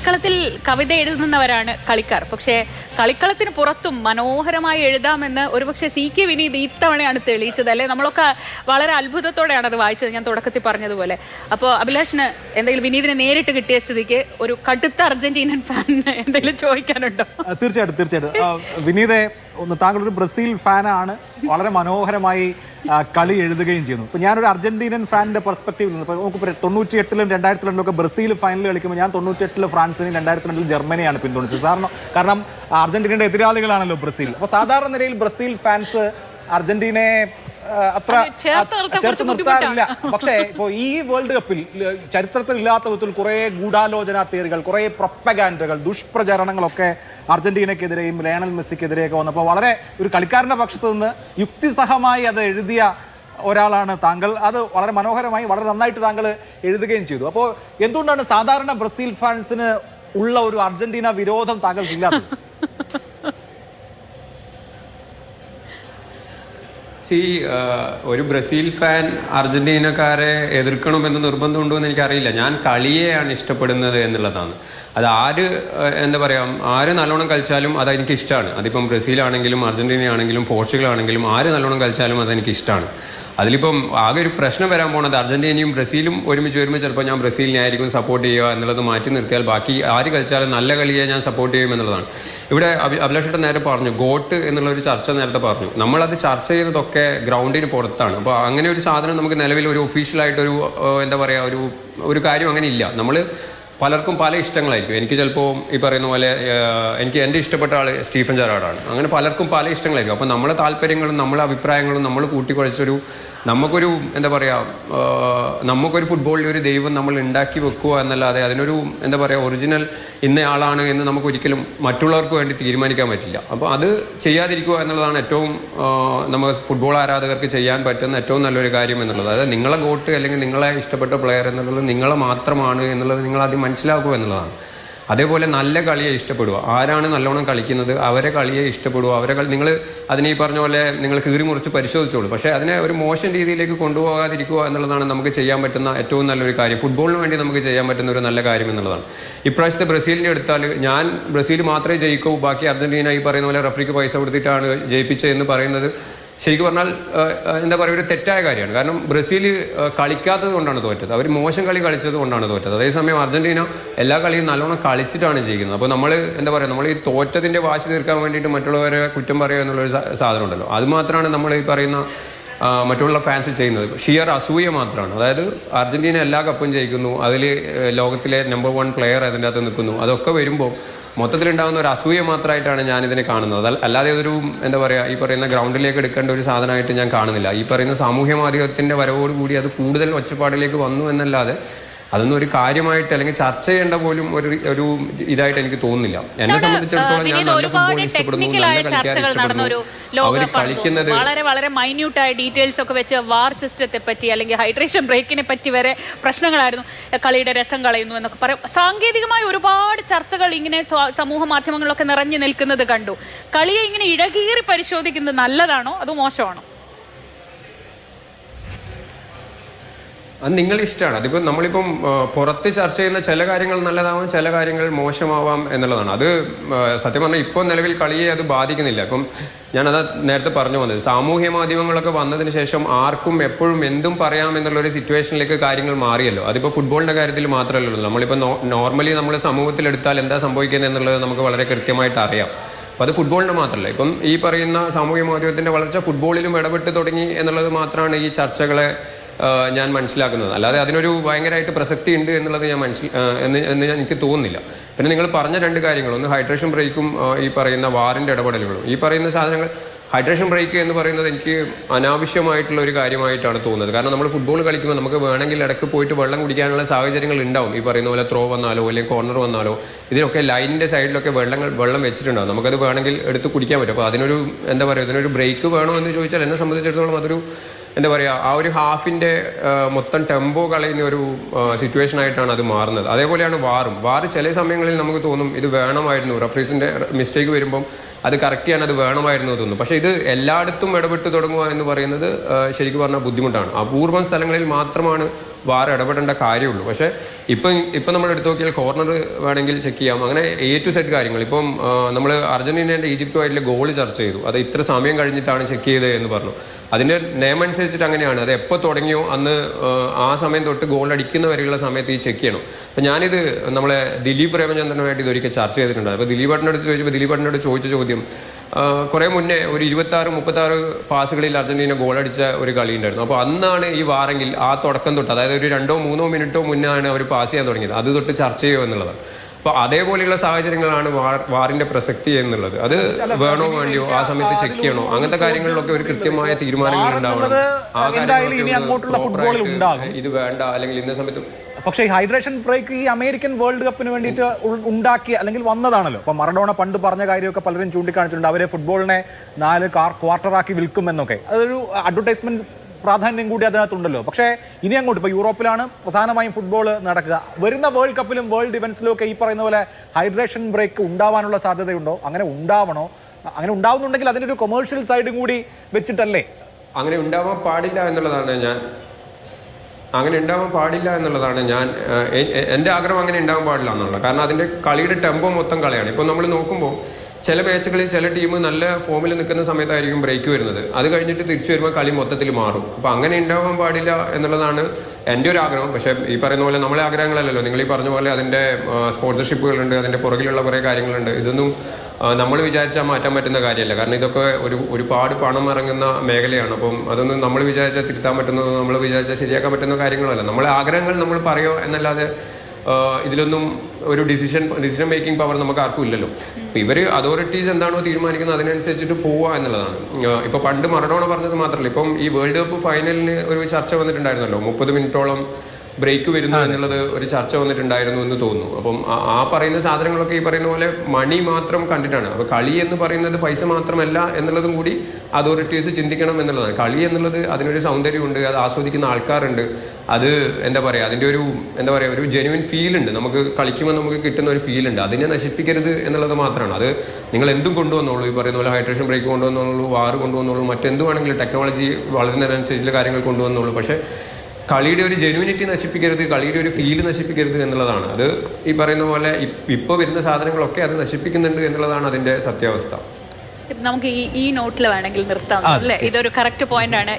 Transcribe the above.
കളിക്കളത്തിൽ കവിത എഴുതുന്നവരാണ് കളിക്കാർ. പക്ഷേ കളിക്കളത്തിന് പുറത്തും മനോഹരമായി എഴുതാമെന്ന് ഒരുപക്ഷെ CK വിനീത് ഇത്തവണയാണ് തെളിയിച്ചത് അല്ലേ? നമ്മളൊക്കെ വളരെ അത്ഭുതത്തോടെയാണ് അത് വായിച്ചത്, ഞാൻ തുടക്കത്തിൽ പറഞ്ഞതുപോലെ. അപ്പോൾ അഭിലാഷിന് എന്തെങ്കിലും വിനീതിനെ നേരിട്ട് കിട്ടിയ സ്ഥിതിക്ക് ഒരു കടുത്ത അർജന്റീനൻ ഫാൻ എന്തെങ്കിലും ചോദിക്കാനുണ്ടോ? തീർച്ചയായിട്ടും വിനീതെ, താങ്കളൊരു ബ്രസീൽ ഫാനാണ്, വളരെ മനോഹരമായി കളി എഴുതുകയും ചെയ്യുന്നു. ഇപ്പോൾ ഞാനൊരു അർജന്റീനൻ ഫാനിൻ്റെ പെർസ്പെക്റ്റീവിൽ നിന്ന് ഇപ്പോൾ നമുക്ക് 98-ലും 2002-ലും ബ്രസീൽ ഫൈനൽ കളിക്കുമ്പോൾ ഞാൻ 98-ൽ ഫ്രാൻസിനെയും 2002-ൽ ജർമ്മനിയാണ് പിന്തുണച്ചത്. കാരണം അർജന്റീനയുടെ എതിരാളികളാണല്ലോ ബ്രസീൽ. അപ്പോൾ സാധാരണ നിലയിൽ ബ്രസീൽ ഫാൻസ് അർജന്റീനയെ അത്ര ചേർത്ത് നിർത്താറില്ല. പക്ഷേ ഇപ്പോൾ ഈ വേൾഡ് കപ്പിൽ ചരിത്രത്തിൽ ഇല്ലാത്ത വിധത്തിൽ കുറേ ഗൂഢാലോചന തിയറികൾ, കുറേ പ്രൊപ്പഗാൻഡകൾ, ദുഷ്പ്രചരണങ്ങളൊക്കെ അർജന്റീനയ്ക്കെതിരെയും ലയണൽ മെസ്സിക്കെതിരെയൊക്കെ വന്നപ്പോൾ വളരെ ഒരു കളിക്കാരൻ്റെ പക്ഷത്ത് നിന്ന് യുക്തിസഹമായി അത് എഴുതിയ ഒരാളാണ് താങ്കൾ. അത് വളരെ മനോഹരമായി, വളരെ നന്നായിട്ട് താങ്കൾ എഴുതുകയും ചെയ്തു. അപ്പോൾ എന്തുകൊണ്ടാണ് സാധാരണ ബ്രസീൽ ഫാൻസിന് ഉള്ള ഒരു അർജന്റീന വിരോധം താങ്കൾക്കില്ലാത്തത്? ഒരു ബ്രസീൽ ഫാൻ അർജന്റീനക്കാരെ എതിർക്കണമെന്ന് നിർബന്ധമുണ്ടോ എന്ന് എനിക്കറിയില്ല. ഞാൻ കളിയെയാണ് ഇഷ്ടപ്പെടുന്നത് എന്നുള്ളതാണ്. അത് എന്താ പറയുക, ആര് നല്ലോണം കളിച്ചാലും അതെനിക്ക് ഇഷ്ടമാണ്. അതിപ്പം ബ്രസീലാണെങ്കിലും അർജന്റീന ആണെങ്കിലും പോർച്ചുഗൽ ആണെങ്കിലും ആര് നല്ലോണം കളിച്ചാലും അതെനിക്ക് ഇഷ്ടമാണ്. അതിലിപ്പം ആകെ ഒരു പ്രശ്നം വരാൻ പോകുന്നത് അർജന്റീനയും ബ്രസീലും ഒരുമിച്ച് വരുമ്പോൾ ചിലപ്പോൾ ഞാൻ ബ്രസീലിനെ ആയിരിക്കും സപ്പോർട്ട് ചെയ്യുക എന്നുള്ളത് മാറ്റി നിർത്തിയാൽ ബാക്കി ആര് കളിച്ചാലും നല്ല കളിയെ ഞാൻ സപ്പോർട്ട് ചെയ്യും എന്നുള്ളതാണ്. ഇവിടെ അഭിലാഷേട്ടൻ നേരെ പറഞ്ഞു, ഗോട്ട് എന്നുള്ളൊരു ചർച്ച നേരത്തെ പറഞ്ഞു. നമ്മളത് ചർച്ച ചെയ്യുന്നതൊക്കെ ഗ്രൗണ്ടിന് പുറത്താണ്. അപ്പോൾ അങ്ങനെ ഒരു സാധനം നമുക്ക് നിലവിൽ ഒരു ഒഫീഷ്യലായിട്ടൊരു എന്താ പറയുക ഒരു കാര്യം അങ്ങനെ ഇല്ല. നമ്മൾ പലർക്കും പല ഇഷ്ടങ്ങളായിരിക്കും. എനിക്ക് ചിലപ്പോൾ ഈ പറയുന്ന പോലെ എൻ്റെ ഇഷ്ടപ്പെട്ട ആൾ സ്റ്റീഫൻ ജെറാർഡാണ്. അങ്ങനെ പലർക്കും പല ഇഷ്ടങ്ങളായിരിക്കും. അപ്പോൾ നമ്മളെ താല്പര്യങ്ങളും നമ്മളെ അഭിപ്രായങ്ങളും നമ്മൾ കൂട്ടിക്കുഴച്ചൊരു നമുക്കൊരു എന്താ പറയുക, നമുക്കൊരു ഫുട്ബോളിൽ ഒരു ദൈവം നമ്മൾ ഉണ്ടാക്കി വെക്കുക എന്നല്ലാതെ അതിനൊരു എന്താ പറയുക ഒറിജിനൽ ഇന്നയാളാണ് എന്ന് നമുക്കൊരിക്കലും മറ്റുള്ളവർക്ക് വേണ്ടി തീരുമാനിക്കാൻ പറ്റില്ല. അപ്പോൾ അത് ചെയ്യാതിരിക്കുക എന്നുള്ളതാണ് ഏറ്റവും നമ്മൾ ഫുട്ബോൾ ആരാധകർക്ക് ചെയ്യാൻ പറ്റുന്ന ഏറ്റവും നല്ലൊരു കാര്യം എന്നുള്ളത്. അതായത് നിങ്ങളെ ഗോട്ട് അല്ലെങ്കിൽ നിങ്ങളെ ഇഷ്ടപ്പെട്ട പ്ലെയർ എന്നുള്ളത് നിങ്ങളെ മാത്രമാണ് എന്നുള്ളത് നിങ്ങളാദ്യം മനസ്സിലാക്കുക എന്നുള്ളതാണ്. അതേപോലെ നല്ല കളിയെ ഇഷ്ടപ്പെടുക. ആരാണ് നല്ലോണം കളിക്കുന്നത് അവരെ കളിയെ ഇഷ്ടപ്പെടുക. നിങ്ങൾ അതിനെ ഈ പറഞ്ഞ പോലെ നിങ്ങൾ കീറി മുറിച്ച് പരിശോധിച്ചോളൂ. പക്ഷേ അതിനെ ഒരു മോശം രീതിയിലേക്ക് കൊണ്ടുപോകാതിരിക്കുക എന്നുള്ളതാണ് നമുക്ക് ചെയ്യാൻ പറ്റുന്ന ഏറ്റവും നല്ലൊരു കാര്യം. ഫുട്ബോളിന് വേണ്ടി നമുക്ക് ചെയ്യാൻ പറ്റുന്ന ഒരു നല്ല കാര്യം എന്നുള്ളതാണ്. ഇപ്രാവശ്യത്തെ ബ്രസീലിനെ എടുത്താൽ ഞാൻ ബ്രസീൽ മാത്രമേ ജയിക്കൂ, ബാക്കി അർജന്റീന ഈ പറയുന്ന പോലെ റഫറിക്ക് പൈസ കൊടുത്തിട്ടാണ് ജയിപ്പിച്ചതെന്ന് പറയുന്നത് ശരിക്കും പറഞ്ഞാൽ എന്താ പറയുക ഒരു തെറ്റായ കാര്യമാണ്. കാരണം ബ്രസീൽ കളിക്കാത്തത് കൊണ്ടാണ് തോറ്റത്, അവർ മോശം കളി കളിച്ചത് കൊണ്ടാണ് തോറ്റത്. അതേസമയം അർജന്റീന എല്ലാ കളിയും നല്ലോണം കളിച്ചിട്ടാണ് ചെയ്യുന്നത്. അപ്പോൾ നമ്മൾ എന്താ പറയുക, നമ്മൾ ഈ തോറ്റതിൻ്റെ വാശി തീർക്കാൻ വേണ്ടിയിട്ട് മറ്റുള്ളവരെ കുറ്റം പറയുക എന്നുള്ളൊരു സാധനം ഉണ്ടല്ലോ, അത് മാത്രമാണ് നമ്മൾ ഈ പറയുന്ന മറ്റുള്ള ഫാൻസ് ചെയ്യുന്നത്. ഷിയർ അസൂയ മാത്രമാണ്. അതായത് അർജന്റീന എല്ലാ കപ്പും ജയിക്കുന്നു, അതിൽ ലോകത്തിലെ നമ്പർ 1 പ്ലെയർ അതിൻ്റെ അകത്ത് നിൽക്കുന്നു. അതൊക്കെ വരുമ്പോൾ മൊത്തത്തിലുണ്ടാകുന്ന ഒരു അസൂയ മാത്രമായിട്ടാണ് ഞാനിതിനെ കാണുന്നത്. അല്ലാതെ ഒരു എന്താ പറയുക ഈ പറയുന്ന ഗ്രൗണ്ടിലേക്ക് എടുക്കേണ്ട ഒരു സാധനമായിട്ട് ഞാൻ കാണുന്നില്ല. ഈ പറയുന്ന സാമൂഹ്യ മാധ്യമത്തിൻ്റെ വരവോടുകൂടി അത് കൂടുതൽ ഒച്ചപ്പാടിലേക്ക് വന്നു എന്നല്ലാതെ അതൊന്നും ഒരു കാര്യമായിട്ട് അല്ലെങ്കിൽ ചർച്ച ചെയ്യേണ്ട പോലും ഒരു ഇതായിട്ട് എനിക്ക് തോന്നുന്നില്ല. എന്നെ സംബന്ധിച്ചിടത്തോളം ഞാൻ നല്ല ഫുട്ബോൾ ഇഷ്ടപ്പെടുന്നു, നല്ല കളിക്കാരെ ഇഷ്ടപ്പെടുന്നു. അവർ കളിക്കുന്നത് വളരെ വളരെ മൈന്യൂട്ടായ ഡീറ്റെയിൽസ് ഒക്കെ വെച്ച് വാർ സിസ്റ്റത്തെ പറ്റി അല്ലെങ്കിൽ ഹൈഡ്രേഷൻ ബ്രേക്കിനെ പറ്റി വരെ പ്രശ്നങ്ങളായിരുന്നു. കളിയുടെ രസം കളയുന്നു എന്നൊക്കെ പറയും. സാങ്കേതികമായ ഒരുപാട് ചർച്ചകൾ ഇങ്ങനെ സമൂഹ മാധ്യമങ്ങളിലൊക്കെ നിറഞ്ഞു നിൽക്കുന്നത് കണ്ടു. കളിയെ ഇങ്ങനെ ഇഴകീറി പരിശോധിക്കുന്നത് നല്ലതാണോ അതോ മോശമാണോ? അത് നിങ്ങളുടെ ഇഷ്ടമാണ്. അതിപ്പോൾ നമ്മളിപ്പം പുറത്ത് ചർച്ച ചെയ്യുന്ന ചില കാര്യങ്ങൾ നല്ലതാവാം, ചില കാര്യങ്ങൾ മോശമാവാം എന്നുള്ളതാണ്. അത് സത്യം പറഞ്ഞാൽ ഇപ്പോൾ നിലവിൽ കളിയെ അത് ബാധിക്കുന്നില്ല. ഇപ്പം ഞാനത് നേരത്തെ പറഞ്ഞു വന്നത്, സാമൂഹ്യ മാധ്യമങ്ങളൊക്കെ വന്നതിന് ശേഷം ആർക്കും എപ്പോഴും എന്തും പറയാമെന്നുള്ളൊരു സിറ്റുവേഷനിലേക്ക് കാര്യങ്ങൾ മാറിയല്ലോ. അതിപ്പോൾ ഫുട്ബോളിൻ്റെ കാര്യത്തിൽ മാത്രമല്ലല്ലോ. നമ്മളിപ്പോൾ നോർമലി നമ്മൾ സമൂഹത്തിലെടുത്താൽ എന്താ സംഭവിക്കുന്നത് എന്നുള്ളത് നമുക്ക് വളരെ കൃത്യമായിട്ട് അറിയാം. അപ്പോൾ അത് ഫുട്ബോളിന് മാത്രമല്ല, ഇപ്പം ഈ പറയുന്ന സാമൂഹ്യ മാധ്യമത്തിൻ്റെ വളർച്ച ഫുട്ബോളിലും ഇടപെട്ട് തുടങ്ങി എന്നുള്ളത് മാത്രമാണ് ഈ ചർച്ചകളെ ഞാൻ മനസ്സിലാക്കുന്നത്. അല്ലാതെ അതിനൊരു ഭയങ്കരമായിട്ട് പ്രസക്തി ഉണ്ട് എന്നുള്ളത് എന്ന് എനിക്ക് തോന്നുന്നില്ല. പിന്നെ നിങ്ങൾ പറഞ്ഞ 2 കാര്യങ്ങൾ, ഒന്ന് ഹൈഡ്രേഷൻ ബ്രേക്കും ഈ പറയുന്ന വാറിൻ്റെ ഇടപെടലുകളും. ഈ പറയുന്ന സാധനങ്ങൾ ഹൈഡ്രേഷൻ ബ്രേക്ക് എന്ന് പറയുന്നത് എനിക്ക് അനാവശ്യമായിട്ടുള്ള ഒരു കാര്യമായിട്ടാണ് തോന്നുന്നത്. കാരണം നമ്മൾ ഫുട്ബോൾ കളിക്കുമ്പോൾ നമുക്ക് വേണമെങ്കിൽ ഇടയ്ക്ക് പോയിട്ട് വെള്ളം കുടിക്കാനുള്ള സാഹചര്യങ്ങൾ ഉണ്ടാവും. ഈ പറയുന്ന പോലെ ത്രോ വന്നാലോ അല്ലെങ്കിൽ കോർണർ വന്നാലോ ഇതിനൊക്കെ ലൈനിൻ്റെ സൈഡിലൊക്കെ വെള്ളം വെച്ചിട്ടുണ്ടാവും. നമുക്കത് വേണമെങ്കിൽ എടുത്ത് കുടിക്കാൻ പറ്റും. അപ്പോൾ അതിനൊരു എന്താ പറയുക, ഇതിനൊരു ബ്രേക്ക് വേണോ എന്ന് ചോദിച്ചാൽ എന്നെ സംബന്ധിച്ചിടത്തോളം അതൊരു എന്താ പറയുക ആ ഒരു ഹാഫിൻ്റെ മൊത്തം ടെമ്പോ കളയുന്ന ഒരു സിറ്റുവേഷൻ ആയിട്ടാണ് അത് മാറുന്നത്. അതേപോലെയാണ് വാറ് ചില സമയങ്ങളിൽ നമുക്ക് തോന്നും ഇത് വേണമായിരുന്നു, റഫറീസിൻ്റെ മിസ്റ്റേക്ക് വരുമ്പം അത് കറക്റ്റ് ചെയ്യാൻ അത് വേണമായിരുന്നു തോന്നുന്നു. പക്ഷേ ഇത് എല്ലായിടത്തും ഇടപെട്ട് തുടങ്ങുക എന്ന് പറയുന്നത് ശരിക്കും പറഞ്ഞാൽ ബുദ്ധിമുട്ടാണ്. അപൂർവം സ്ഥലങ്ങളിൽ മാത്രമാണ് വാർ ഇടപെടേണ്ട കാര്യമുള്ളൂ. പക്ഷേ ഇപ്പം നമ്മൾ എടുത്തു നോക്കിയാൽ കോർണർ വേണമെങ്കിൽ ചെക്ക് ചെയ്യാം. അങ്ങനെ A to Z കാര്യങ്ങൾ. ഇപ്പം നമ്മൾ അർജന്റീനയുടെ ഈജിപ്തുമായിട്ടുള്ള ഗോൾ ചർച്ച ചെയ്തു. അത് ഇത്ര സമയം കഴിഞ്ഞിട്ടാണ് ചെക്ക് ചെയ്തത് എന്ന് പറഞ്ഞു. അതിൻ്റെ നിയമം അനുസരിച്ചിട്ട് അങ്ങനെയാണ്. അത് എപ്പോൾ തുടങ്ങിയോ അന്ന് ആ സമയം തൊട്ട് ഗോൾ അടിക്കുന്ന വരെയുള്ള സമയത്ത് ഈ ചെക്ക് ചെയ്യണം. അപ്പം ഞാനിത് നമ്മളെ ദിലീപ് പ്രേമചന്ദ്രനുമായിട്ട് ഇതൊരിക്കൽ ചർച്ച ചെയ്തിട്ടുണ്ട്. അപ്പോൾ ദിലീപേട്ടനോട് ചോദിച്ചപ്പോൾ ദിലീപേട്ടനോട് ചോദിച്ച ചോദ്യം, കുറേ മുന്നേ ഒരു 26-36 പാസുകളിൽ അർജന്റീന ഗോളടിച്ച ഒരു കളി ഉണ്ടായിരുന്നു. അപ്പോൾ അന്നാണ് ഈ വാറെങ്കിൽ ആ തുടക്കം തൊട്ട്, അതായത് ഒരു 2-3 മിനിറ്റോ മുന്നാണ് അവർ പാസ് ചെയ്യാൻ തുടങ്ങിയത്. അത് തൊട്ട് ചർച്ച ചെയ്യുക എന്നുള്ളതാണ്. അപ്പോൾ അതേപോലെയുള്ള സാഹചര്യങ്ങളാണ് വാറിന്റെ പ്രസക്തി എന്നുള്ളത്. അത് വേണോ വേണ്ടിയോ, ആ സമയത്ത് ചെക്ക് ചെയ്യണോ, അങ്ങനത്തെ കാര്യങ്ങളിലൊക്കെ ഒരു കൃത്യമായ തീരുമാനങ്ങൾ ഉണ്ടാവണം. ആ കാര്യങ്ങളൊക്കെ ഇത് വേണ്ട അല്ലെങ്കിൽ ഇന്ന സമയത്ത്. പക്ഷേ ഈ ഹൈഡ്രേഷൻ ബ്രേക്ക് ഈ അമേരിക്കൻ വേൾഡ് കപ്പിന് വേണ്ടിയിട്ട് ഉണ്ടാക്കിയ അല്ലെങ്കിൽ വന്നതാണല്ലോ. അപ്പോൾ മറഡോണ പണ്ട് പറഞ്ഞ കാര്യമൊക്കെ പലരും ചൂണ്ടിക്കാണിച്ചിട്ടുണ്ട്. അവരെ ഫുട്ബോളിനെ 4 ക്വാർട്ടറാക്കി വിൽക്കുമെന്നൊക്കെ. അതൊരു അഡ്വർടൈസ്മെന്റ് പ്രാധാന്യം കൂടി അതിനകത്തുണ്ടല്ലോ. പക്ഷേ ഇനി അങ്ങോട്ട് ഇപ്പോൾ യൂറോപ്പിലാണ് പ്രധാനമായും ഫുട്ബോൾ നടക്കുക. വരുന്ന വേൾഡ് കപ്പിലും വേൾഡ് ഇവന്റ്സിലും ഒക്കെ ഈ പറയുന്ന പോലെ ഹൈഡ്രേഷൻ ബ്രേക്ക് ഉണ്ടാവാനുള്ള സാധ്യതയുണ്ടോ? അങ്ങനെ ഉണ്ടാവണോ? അങ്ങനെ ഉണ്ടാവുന്നുണ്ടെങ്കിൽ അതിൻ്റെ ഒരു കൊമേഴ്ഷ്യൽ സൈഡും കൂടി വെച്ചിട്ടല്ലേ? അങ്ങനെ ഉണ്ടാവാൻ പാടില്ല എന്നുള്ളതാണ് എൻ്റെ ആഗ്രഹം. അങ്ങനെ ഉണ്ടാവാൻ പാടില്ല എന്നുള്ളത്. കാരണം അതിൻ്റെ കളിയുടെ ടെമ്പോ മൊത്തം കളിയാണ്. ഇപ്പോൾ നമ്മൾ നോക്കുമ്പോൾ ചില മാച്ചുകളിൽ ചില ടീം നല്ല ഫോമിൽ നിൽക്കുന്ന സമയത്തായിരിക്കും ബ്രേക്ക് വരുന്നത്. അത് കഴിഞ്ഞിട്ട് തിരിച്ചു വരുമ്പോൾ കളി മൊത്തത്തിൽ മാറും. അപ്പോൾ അങ്ങനെ ഉണ്ടാവാൻ പാടില്ല എന്നുള്ളതാണ് എൻ്റെ ഒരു ആഗ്രഹം. പക്ഷേ ഈ പറയുന്ന പോലെ നമ്മളെ ആഗ്രഹങ്ങളല്ലല്ലോ. നിങ്ങൾ ഈ പറഞ്ഞ പോലെ അതിൻ്റെ സ്പോൺസർഷിപ്പുകളുണ്ട്, അതിൻ്റെ പുറകിലുള്ള കുറേ കാര്യങ്ങളുണ്ട്. ഇതൊന്നും നമ്മൾ വിചാരിച്ചാൽ മാറ്റാൻ പറ്റുന്ന കാര്യമല്ല. കാരണം ഇതൊക്കെ ഒരുപാട് പണം ഇറങ്ങുന്ന മേഖലയാണ്. അപ്പം അതൊന്നും നമ്മൾ വിചാരിച്ചാൽ തിരുത്താൻ പറ്റുന്നത്, നമ്മൾ വിചാരിച്ചാൽ ശരിയാക്കാൻ പറ്റുന്ന കാര്യങ്ങളല്ല. നമ്മളെ ആഗ്രഹങ്ങൾ നമ്മൾ പറയുമോ എന്നല്ലാതെ ഇതിലൊന്നും ഒരു ഡിസിഷൻ മേക്കിംഗ് പവർ നമുക്ക് ആർക്കും ഇല്ലല്ലോ. ഇവർ അതോറിറ്റീസ് എന്താണോ തീരുമാനിക്കുന്നത് അതിനനുസരിച്ചിട്ട് പോവുക എന്നുള്ളതാണ്. ഇപ്പോൾ പണ്ട് മറഡോണ പറഞ്ഞത് മാത്രമല്ല, ഇപ്പം ഈ വേൾഡ് കപ്പ് ഫൈനലിന് ഒരു ചർച്ച വന്നിട്ടുണ്ടായിരുന്നല്ലോ. 30 മിനിറ്റോളം ബ്രേക്ക് വരുന്നു എന്നുള്ളത് ഒരു ചർച്ച വന്നിട്ടുണ്ടായിരുന്നു എന്ന് തോന്നുന്നു. അപ്പം ആ പറയുന്ന സാധനങ്ങളൊക്കെ ഈ പറയുന്ന പോലെ മണി മാത്രം കണ്ടിട്ടാണ്. അപ്പോൾ കളി എന്ന് പറയുന്നത് പൈസ മാത്രമല്ല എന്നുള്ളതും കൂടി അതോറിറ്റീസ് ചിന്തിക്കണം എന്നുള്ളതാണ്. കളി എന്നുള്ളത് അതിനൊരു സൗന്ദര്യമുണ്ട്, അത് ആസ്വദിക്കുന്ന ആൾക്കാരുണ്ട്. അത് എന്താ പറയുക, അതിൻ്റെ ഒരു ജെന്യുവൻ ഫീലുണ്ട്. നമുക്ക് കളിക്കുമ്പോൾ നമുക്ക് കിട്ടുന്ന ഒരു ഫീലുണ്ട്. അതിനെ നശിപ്പിക്കരുത് എന്നുള്ളത് മാത്രമാണ്. അത് നിങ്ങൾ എന്തും കൊണ്ടുവന്നോളൂ, ഈ പറയുന്ന പോലെ ഹൈഡ്രേഷൻ ബ്രേക്ക് കൊണ്ടുവന്നോളൂ, വാറ് കൊണ്ടുവന്നോളൂ, മറ്റെന്ത് വേണമെങ്കിലും ടെക്നോളജി വളരുന്നതിനനുസരിച്ചുള്ള കാര്യങ്ങൾ കൊണ്ടുവന്നോളൂ. പക്ഷേ കളിയുടെ ഒരു ജെന്യുവിനിറ്റി നശിപ്പിക്കരുത്, കളിയുടെ ഒരു ഫീല് നശിപ്പിക്കരുത് എന്നുള്ളതാണ്. അത് ഈ പറയുന്ന പോലെ ഇപ്പോൾ വരുന്ന സാധനങ്ങളൊക്കെ അത് നശിപ്പിക്കുന്നുണ്ട് എന്നുള്ളതാണ് അതിൻ്റെ സത്യാവസ്ഥ. നമുക്ക് ഈ നോട്ടിൽ വേണമെങ്കിൽ നിർത്താം അല്ലേ? ഇതൊരു കറക്റ്റ് പോയിന്റ് ആണ്.